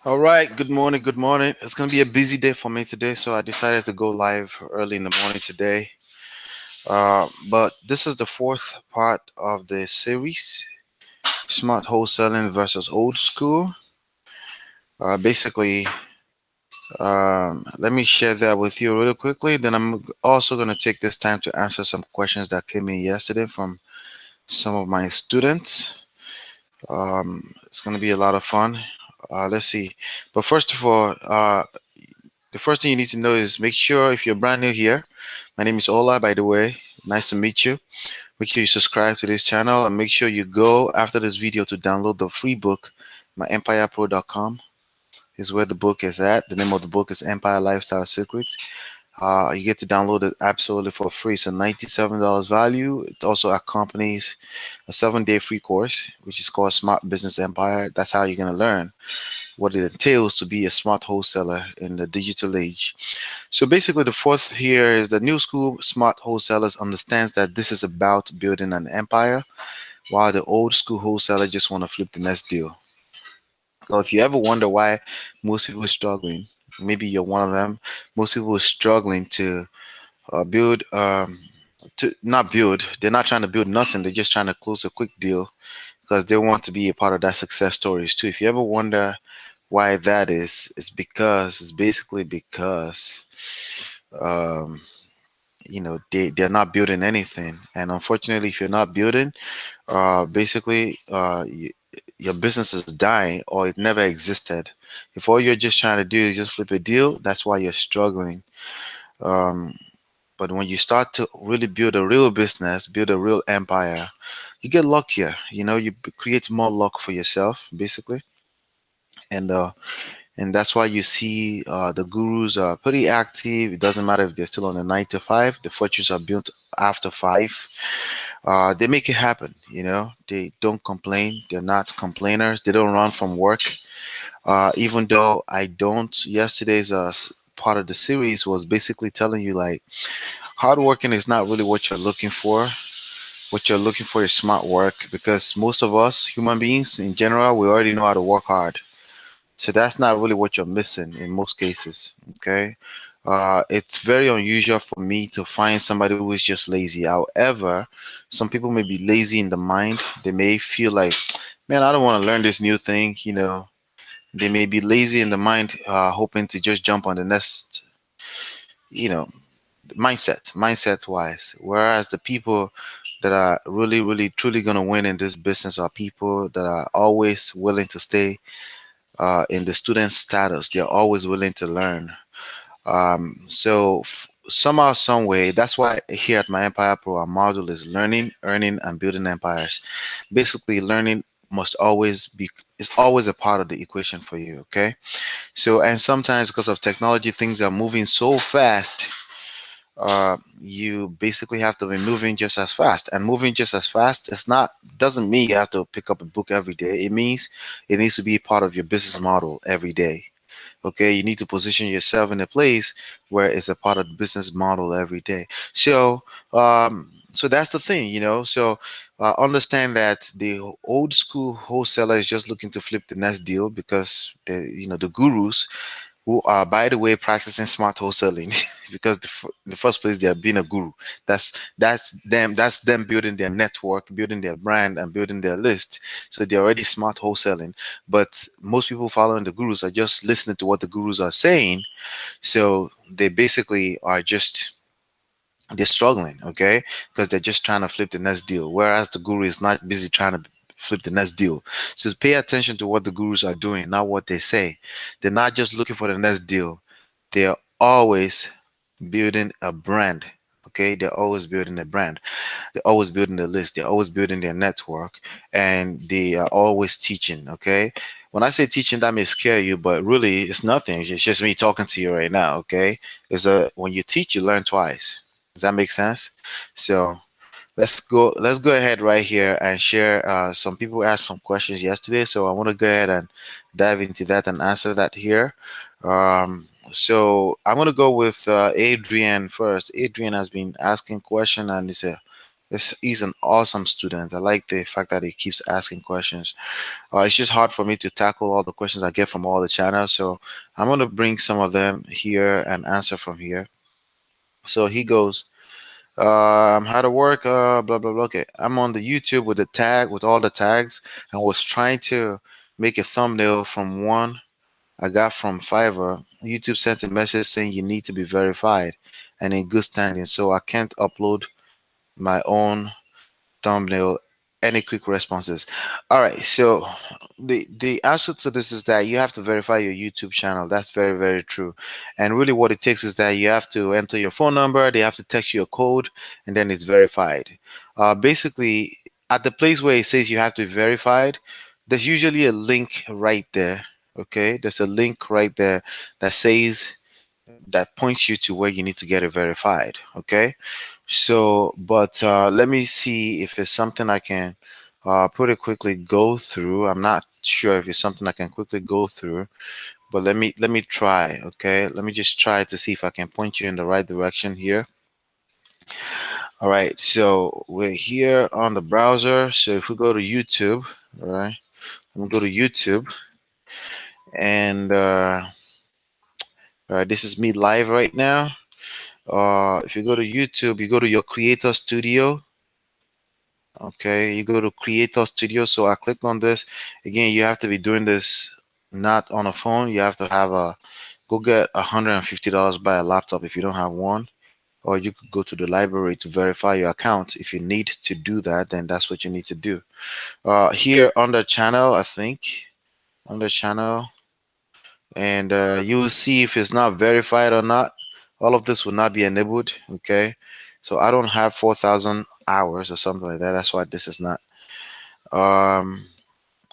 All right, good morning, good morning. It's going to be a busy day for me today, so I decided to go live early in the morning today. But this is the fourth part of the series, Smart Wholesaling versus Old School. Basically, let me share that with you really quickly. Then I'm also going to take this time to answer some questions that came in yesterday from some of my students. It's going to be a lot of fun. Let's see. But first of all, the first thing you need to know is make sure if you're brand new here, my name is Ola, by the way. Nice to meet you. Make sure you subscribe to this channel and make sure you go after this video to download the free book. myEmpirePRO.com is where the book is at. The name of the book is Empire Lifestyle Secrets. You get to download it absolutely for free. It's a $97 value. It also accompanies a 7-day free course, which is called Smart Business Empire. That's how you're going to learn what it entails to be a smart wholesaler in the digital age. So basically, the fourth here is the new school smart wholesalers understands that this is about building an empire, while the old school wholesaler just want to flip the next deal. So if you ever wonder why most people are struggling, maybe you're one of them. Most people are struggling to build, to not build. They're not trying to build nothing. They're just trying to close a quick deal because they want to be a part of that success stories too. If you ever wonder why that is, it's basically because um, they're not building anything, and unfortunately, if you're not building, basically your business is dying or it never existed. If all you're just trying to do is just flip a deal, that's why you're struggling. Um, but when you start to really build a real business, build a real empire, you get luckier. You create more luck for yourself, basically, and that's why you see the gurus are pretty active. It doesn't matter if they're still on a 9 to 5. The fortunes are built after 5. They make it happen. They don't complain. They're not complainers. They don't run from work. Even though I don't. Yesterday's part of the series was basically telling you like hard working is not really what you're looking for. What you're looking for is smart work, because most of us human beings in general, we already know how to work hard. So that's not really what you're missing in most cases. Okay. It's very unusual for me to find somebody who is just lazy. However, some people may be lazy in the mind. They may feel like, man, I don't want to learn this new thing. They may be lazy in the mind, hoping to just jump on the next, you know, mindset wise. Whereas the people that are really, really, truly going to win in this business are people that are always willing to stay in the student status. They're always willing to learn. So somehow, some way, that's why here at My Empire Pro, our model is learning, earning, and building empires. Basically, learning must always be is always a part of the equation for you. Okay. So, and sometimes because of technology, things are moving so fast. You basically have to be moving just as fast, and moving just as fast it's not doesn't mean you have to pick up a book every day. It means it needs to be part of your business model every day. Okay, you need to position yourself in a place where it's a part of the business model every day. So that's the thing, so understand that the old school wholesaler is just looking to flip the next deal, because the gurus who are, by the way, practicing smart wholesaling, because in the first place they are being a guru. That's them building their network, building their brand, and building their list. So they're already smart wholesaling. But most people following the gurus are just listening to what the gurus are saying. So they basically are just they're struggling, okay, because they're just trying to flip the next deal, whereas the guru is not busy trying to flip the next deal. So pay attention to what the gurus are doing, not what they say. They're not just looking for the next deal. They're always building a brand. Okay, they're always building a brand. They're always building the list. They're always building their network, and they are always teaching. Okay, when I say teaching, that may scare you, but really, it's nothing. It's just me talking to you right now. Okay, it's a when you teach, you learn twice. Does that make sense? So let's go ahead right here and share. Some people asked some questions yesterday, so I want to go ahead and dive into that and answer that here. So I'm gonna go with Adrian first. Adrian has been asking question, and he said, He's an awesome student. I like the fact that he keeps asking questions. It's just hard for me to tackle all the questions I get from all the channels, so I'm gonna bring some of them here and answer from here. So he goes, how to work, blah blah blah. Okay, I'm on the YouTube with the tag with all the tags, and was trying to make a thumbnail from one I got from Fiverr. YouTube sent a message saying you need to be verified and in good standing, so I can't upload my own thumbnail. Any quick responses? All right, so the answer to this is that you have to verify your YouTube channel. That's very true. And really what it takes is that you have to enter your phone number, they have to text you a code, and then it's verified. Basically, at the place where it says you have to be verified, there's usually a link right there. Okay, there's a link right there that says, that points you to where you need to get it verified. Okay, so but let me see if it's something I can pretty quickly go through. I'm not sure if it's something I can quickly go through, but let me try. Okay, let me just try to see if I can point you in the right direction here. All right, so we're here on the browser. So if we go to YouTube, all right, I'm gonna go to YouTube, and all right, this is me live right now. If you go to YouTube, you go to your Creator Studio. Okay, you go to Creator Studio. So I clicked on this. Again, you have to be doing this not on a phone. You have to have a go get $150, buy a laptop if you don't have one, or you could go to the library to verify your account. If you need to do that, then that's what you need to do. Here on the channel, I think on the channel, and you will see if it's not verified or not. All of this will not be enabled. Okay, so I don't have 4,000 hours or something like that. That's why this is not. Um,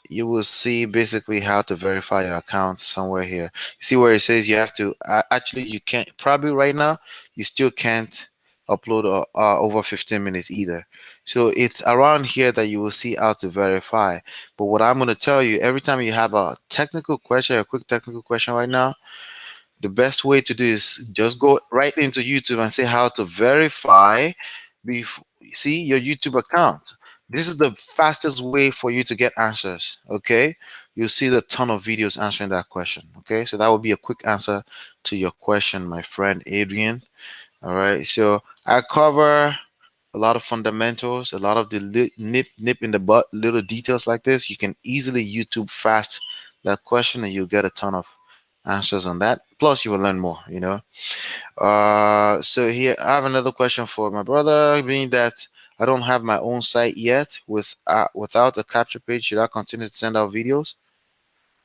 you will see basically how to verify your account somewhere here. You see where it says you have to. Actually, you can't. Probably right now, you still can't upload over 15 minutes either. So it's around here that you will see how to verify. But what I'm going to tell you, every time you have a technical question, a quick technical question right now, the best way to do is just go right into YouTube and say how to verify before see your YouTube account. This is the fastest way for you to get answers. Okay, you'll see the ton of videos answering that question. Okay, so that would be a quick answer to your question, my friend Adrian. All right, so I cover a lot of fundamentals, a lot of the nip in the butt little details like this. You can easily YouTube fast that question and you'll get a ton of answers on that. Plus you will learn more, you know. So here I have another question for my brother, being that I don't have my own site yet without a capture page. Should I continue to send out videos?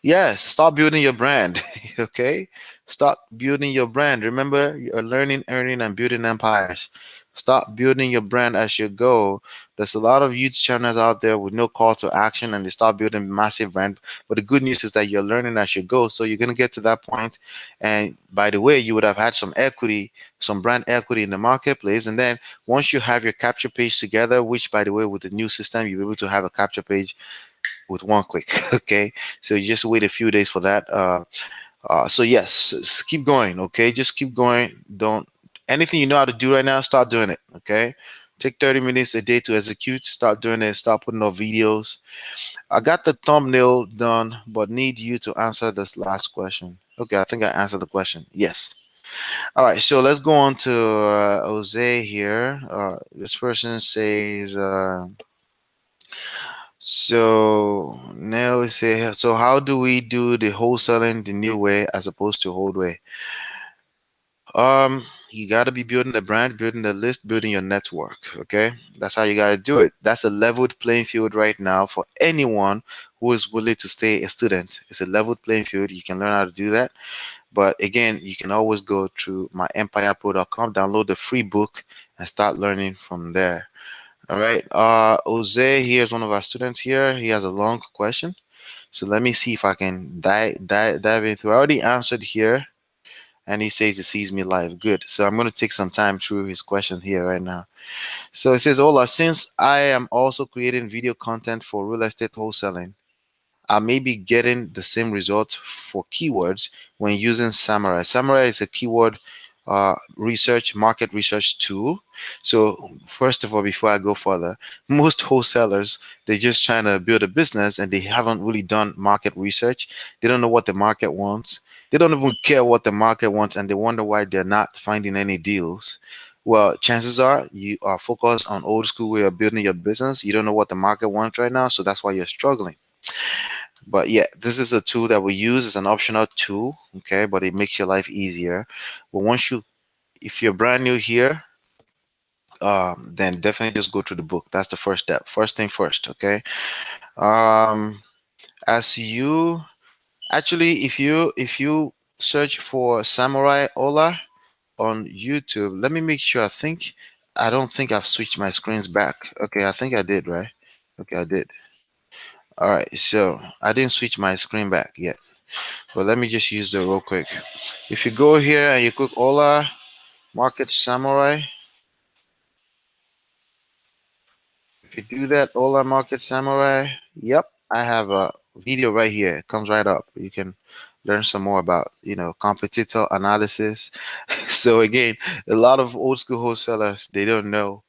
Yes, start building your brand. Okay, start building your brand. Remember, you're learning, earning, and building empires. Start building your brand as you go. There's a lot of YouTube channels out there with no call to action, and they start building massive brand. But the good news is that you're learning as you go, so you're gonna get to that point. And by the way, you would have had some equity, some brand equity in the marketplace. And then once you have your capture page together, which by the way, with the new system, you'll be able to have a capture page with one click. Okay, so you just wait a few days for that. So yes, keep going. Okay, just keep going. Don't anything you know how to do right now, start doing it. Okay, take 30 minutes a day to execute. Start doing it. Start putting up videos. I got the thumbnail done, but need you to answer this last question. Okay, I think I answered the question. Yes. All right, so let's go on to Jose here. This person says. So now let's say, so how do we do the wholesaling the new way as opposed to old way? You got to be building the brand, building the list, building your network. Okay, that's how you got to do it. That's a leveled playing field right now for anyone who is willing to stay a student. It's a leveled playing field. You can learn how to do that. But again, you can always go to myEmpirePRO.com, download the free book, and start learning from there. All right. Jose here is one of our students here. He has a long question. So let me see if I can dive in through. I already answered here, and he says he sees me live. Good. So I'm going to take some time through his question here right now. So it says, Hola, since I am also creating video content for real estate wholesaling, I may be getting the same result for keywords when using Samurai. Samurai is a keyword market research tool. So first of all, before I go further, most wholesalers, they're just trying to build a business and they haven't really done market research. They don't know what the market wants. They don't even care what the market wants, and they wonder why they're not finding any deals. Well, chances are you are focused on old school way of building your business. You don't know what the market wants right now, so that's why you're struggling. But yeah, this is a tool that we use. It's an optional tool, okay, but it makes your life easier. But once you, if you're brand new here, then definitely just go through the book. That's the first step. First thing first, okay. Um, as you actually, if you search for Samurai Ola on YouTube, let me make sure. I don't think I've switched my screens back. Okay, I think I did, right? Okay, I did. All right, so I didn't switch my screen back yet, but let me just use the real quick. If you go here and you click Ola Market Samurai, if you do that, Ola Market Samurai, yep, I have a video right here. It comes right up. You can learn some more about, competitor analysis. So again, a lot of old school wholesalers, they don't know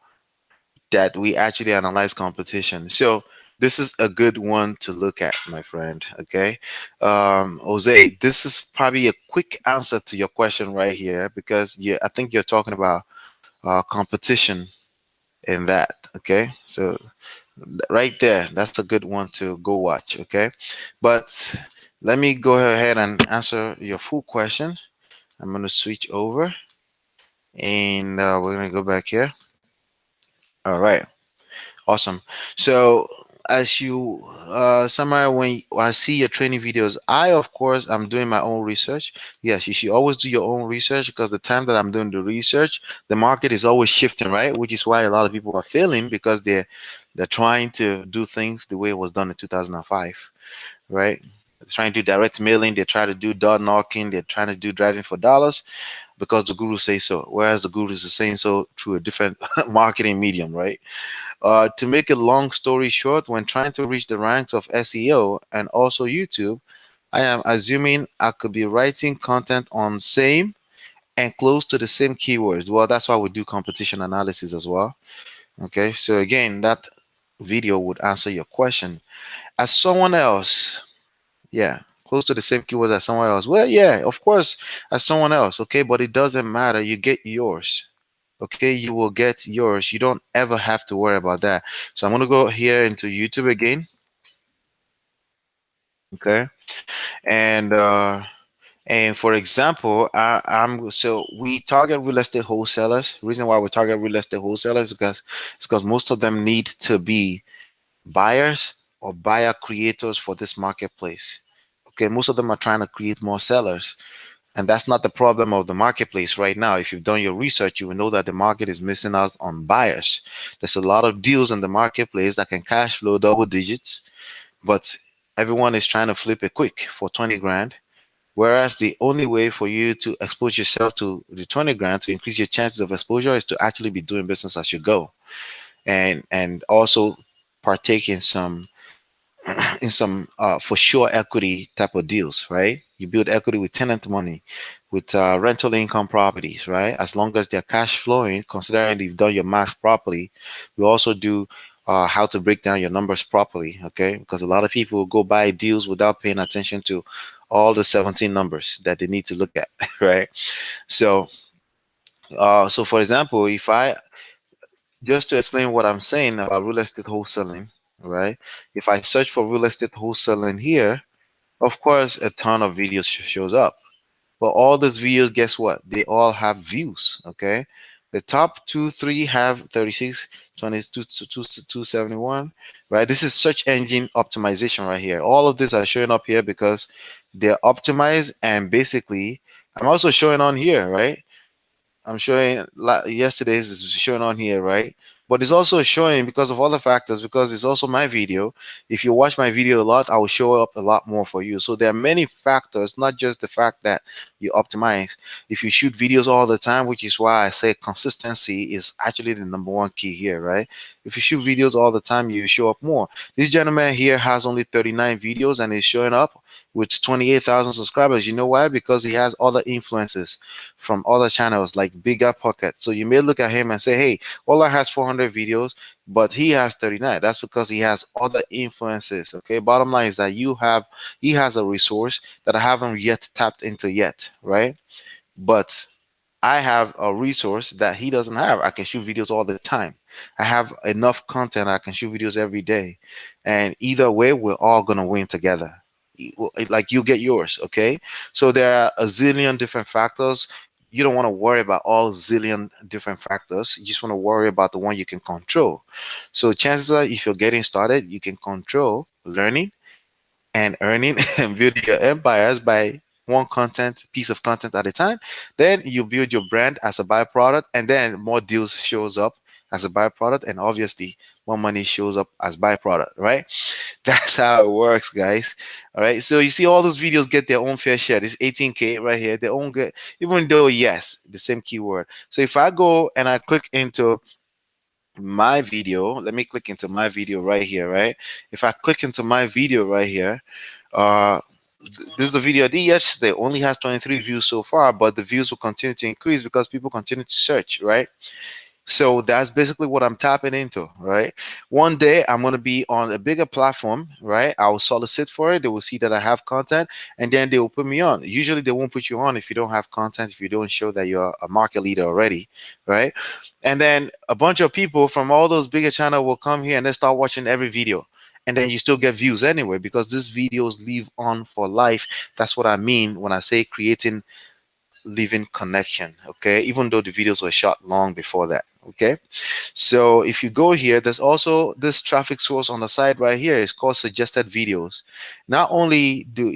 that we actually analyze competition. So this is a good one to look at, my friend. Okay. Jose, this is probably a quick answer to your question right here, because I think you're talking about competition in that. Okay. So right there, that's a good one to go watch. Okay. But let me go ahead and answer your full question. I'm going to switch over, and we're going to go back here. All right. Awesome. So as you summarize, when I see your training videos, I of course I'm doing my own research. Yes, you should always do your own research, because the time that I'm doing the research, the market is always shifting, right? Which is why a lot of people are failing, because they're trying to do things the way it was done in 2005, right? They're trying to do direct mailing, they try to do door knocking, they're trying to do driving for dollars because the guru say so, whereas the gurus are saying so through a different marketing medium, right? To make a long story short, when trying to reach the ranks of SEO and also YouTube, I am assuming I could be writing content on same and close to the same keywords. Well, that's why we do competition analysis as well. Okay, so again, that video would answer your question. As someone else, yeah, close to the same keywords as someone else. Well, yeah, of course, as someone else, okay, but it doesn't matter. You get yours. Okay, you will get yours. You don't ever have to worry about that. So I'm gonna go here into YouTube again. Okay, and for example, I'm so we target real estate wholesalers. The reason why we target real estate wholesalers is because most of them need to be buyers or buyer creators for this marketplace. Okay, most of them are trying to create more sellers. And that's not the problem of the marketplace right now. If you've done your research, you will know that the market is missing out on buyers. There's a lot of deals in the marketplace that can cash flow double digits, but everyone is trying to flip it quick for 20 grand. Whereas the only way for you to expose yourself to the 20 grand to increase your chances of exposure is to actually be doing business as you go, and also partake in some for sure equity type of deals, right? You build equity with tenant money, with rental income properties, right? As long as they're cash flowing, considering you've done your math properly. We also do how to break down your numbers properly, okay? Because a lot of people go buy deals without paying attention to all the 17 numbers that they need to look at, right? So, so for example, if I just to explain what I'm saying about real estate wholesaling, right? If I search for real estate wholesaling here, of course, a ton of videos shows up. But all these videos, guess what? They all have views, okay? The top two, three have 36, 22, 271, right? This is search engine optimization right here. All of these are showing up here because they're optimized, and basically, I'm also showing on here, right? I'm showing yesterday's is showing on here, right? But it's also showing because of other factors, because it's also my video. If you watch my video a lot, I will show up a lot more for you. So there are many factors, not just the fact that you optimize. If you shoot videos all the time, which is why I say consistency is actually the number one key here, right? If you shoot videos all the time, you show up more. This gentleman here has only 39 videos and is showing up with 28,000 subscribers. You know why? Because he has other influences from other channels like Bigger Pocket. So you may look at him and say, hey, Ola has 400 videos, but he has 39. That's because he has other influences. Okay. Bottom line is that he has a resource that I haven't yet tapped into yet, right? But I have a resource that he doesn't have. I can shoot videos all the time. I have enough content. I can shoot videos every day. And either way, we're all going to win together. Like you get yours. Okay. So there are a zillion different factors. You don't want to worry about all zillion different factors. You just want to worry about the one you can control. So chances are, if you're getting started, you can control learning and earning and building your empires by one content piece of content at a time. Then you build your brand as a byproduct, and then more deals shows up as a byproduct, and obviously more money shows up as byproduct, right? That's how it works, guys. All right. So you see all those videos get their own fair share. This 18K right here, they own get, even though yes, the same keyword. So if I go and I click into my video, let me click into my video right here, right? If I click into my video right here, uh this is a video I did yesterday, only has 23 views so far, but the views will continue to increase because people continue to search, right? So that's basically what I'm tapping into, right? One day I'm going to be on a bigger platform, right? I'll solicit for it. They will see that I have content, and then they will put me on. Usually they won't put you on if you don't have content, if you don't show that you're a market leader already, right? And then a bunch of people from all those bigger channels will come here and they start watching every video. And then you still get views anyway because these videos live on for life. That's what I mean when I say creating living connection. Okay, even though the videos were shot long before that. Okay, so if you go here, there's also this traffic source on the side right here. It's called suggested videos. Not only do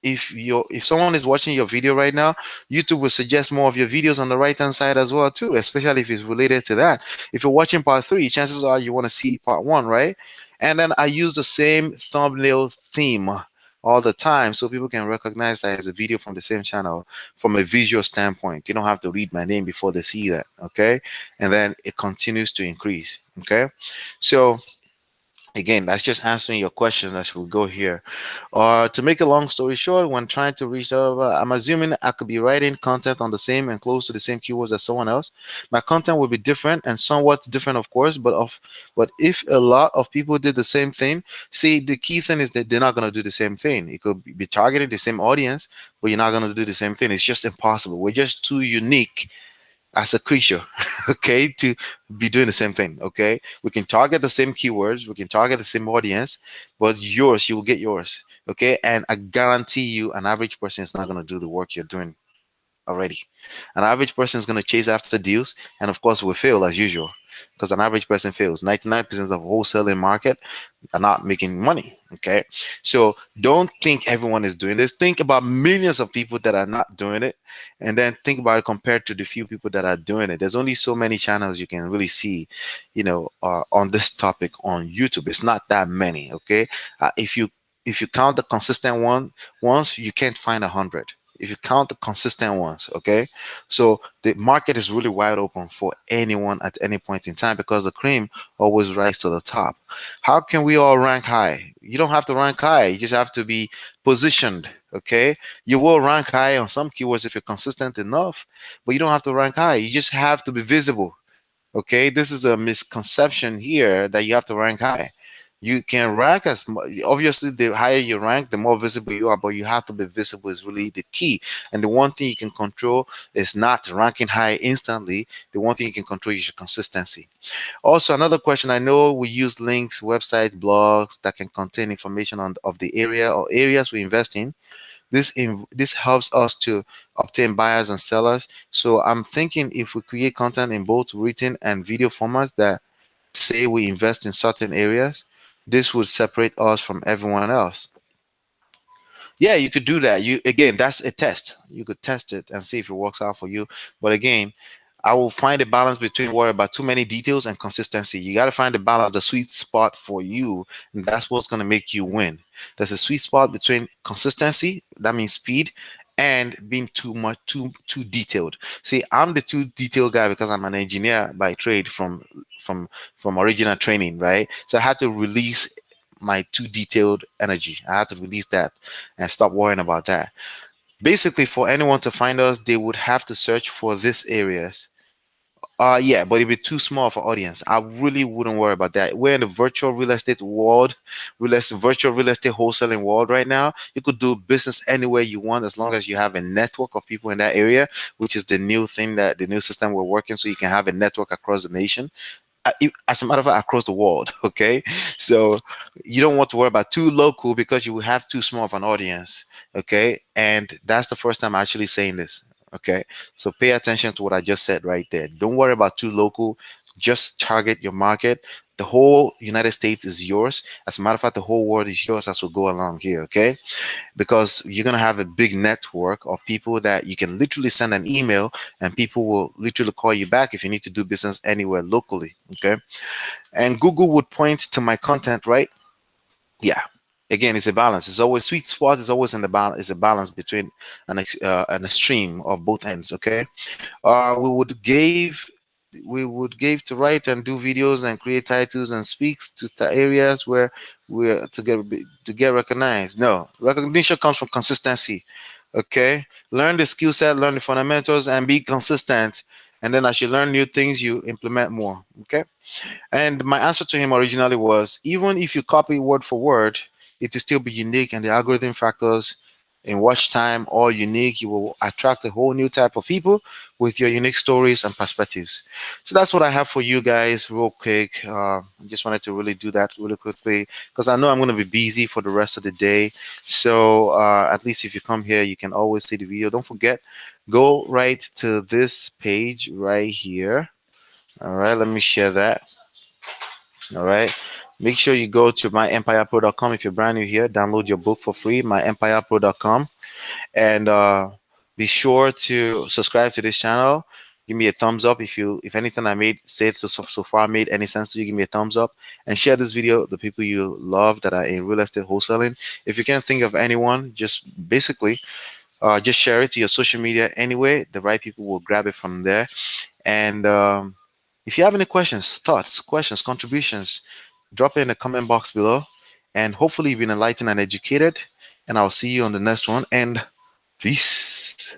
if someone is watching your video right now, YouTube will suggest more of your videos on the right hand side as well too, especially if it's related to that. If you're watching part 3, chances are you want to see part 1, right? And then I use the same thumbnail theme all the time so people can recognize that it's a video from the same channel from a visual standpoint. You don't have to read my name before they see that. Okay, and then it continues to increase. Okay, so again, that's just answering your questions as we go here. To make a long story short, when trying to reach I'm assuming I could be writing content on the same and close to the same keywords as someone else. My content will be different and somewhat different, of course, but if a lot of people did the same thing, see, the key thing is that they're not going to do the same thing. It could be targeting the same audience, but you're not going to do the same thing. It's just impossible. We're just too unique as a creature, okay, to be doing the same thing. Okay, we can target the same keywords, we can target the same audience, but yours, you will get yours. Okay, and I guarantee you an average person is not going to do the work you're doing already. An average person is going to chase after deals, and of course will fail as usual, because an average person fails. 99% of wholesaling market are not making money. Okay, so don't think everyone is doing this. Think about millions of people that are not doing it, and then think about it compared to the few people that are doing it. There's only so many channels you can really see, on this topic on YouTube. It's not that many. Okay, if you count the consistent ones, you can't find 100. If you count the consistent ones, okay, so the market is really wide open for anyone at any point in time because the cream always rises to the top. How can we all rank high? You don't have to rank high, you just have to be positioned. Okay, you will rank high on some keywords if you're consistent enough, but you don't have to rank high, you just have to be visible. Okay, this is a misconception here that you have to rank high. You can rank obviously the higher you rank, the more visible you are, but you have to be visible is really the key. And the one thing you can control is not ranking high instantly. The one thing you can control is your consistency. Also, another question, I know we use links, websites, blogs that can contain information of the area or areas we invest in. This helps us to obtain buyers and sellers. So I'm thinking if we create content in both written and video formats that say we invest in certain areas, this would separate us from everyone else. Yeah, you could do that. You again, that's a test. You could test it and see if it works out for you. But again, I will find a balance between worry about too many details and consistency. You got to find the balance, the sweet spot for you, and that's what's going to make you win. There's a sweet spot between consistency, that means speed, and being too much too detailed. See, I'm the too detailed guy because I'm an engineer by trade from from original training, right? So I had to release my too detailed energy. I had to release that and stop worrying about that. Basically, for anyone to find us, they would have to search for these areas. Yeah, but it'd be too small for audience. I really wouldn't worry about that. We're in the virtual real estate world, virtual real estate wholesaling world right now. You could do business anywhere you want as long as you have a network of people in that area, which is the new thing, that the new system we're working. So you can have a network across the nation, as a matter of fact, across the world. Okay, so you don't want to worry about too local because you will have too small of an audience. Okay, and that's the first time I'm actually saying this. Okay, so pay attention to what I just said right there. Don't worry about too local. Just target your market. The whole United States is yours. As a matter of fact, the whole world is yours as we go along here. Okay, because you're going to have a big network of people that you can literally send an email and people will literally call you back if you need to do business anywhere locally. Okay, and Google would point to my content, right? Yeah, again, it's a balance. It's always sweet spot is always in the balance. It's a balance between an extreme of both ends. Okay, uh, we would give we would give to write and do videos and create titles and speaks to the areas where we're to get recognized. No, recognition comes from consistency. Okay, learn the skill set, learn the fundamentals, and be consistent. And then as you learn new things, you implement more. Okay. And my answer to him originally was, even if you copy word for word, it will still be unique, and the algorithm factors in watch time all unique. You will attract a whole new type of people with your unique stories and perspectives. So that's what I have for you guys, real quick. I just wanted to really do that really quickly because I know I'm going to be busy for the rest of the day. So at least if you come here, you can always see the video. Don't forget, go right to this page right here. All right, let me share that. All right. Make sure you go to myEmpirePRO.com if you're brand new here. Download your book for free, myEmpirePRO.com. And be sure to subscribe to this channel. Give me a thumbs up if anything I made said so far made any sense to you. Give me a thumbs up and share this video with the people you love that are in real estate wholesaling. If you can't think of anyone, just basically just share it to your social media anyway. The right people will grab it from there. And if you have any questions, thoughts, questions, contributions, drop it in the comment box below. And hopefully you've been enlightened and educated. And I'll see you on the next one. And peace.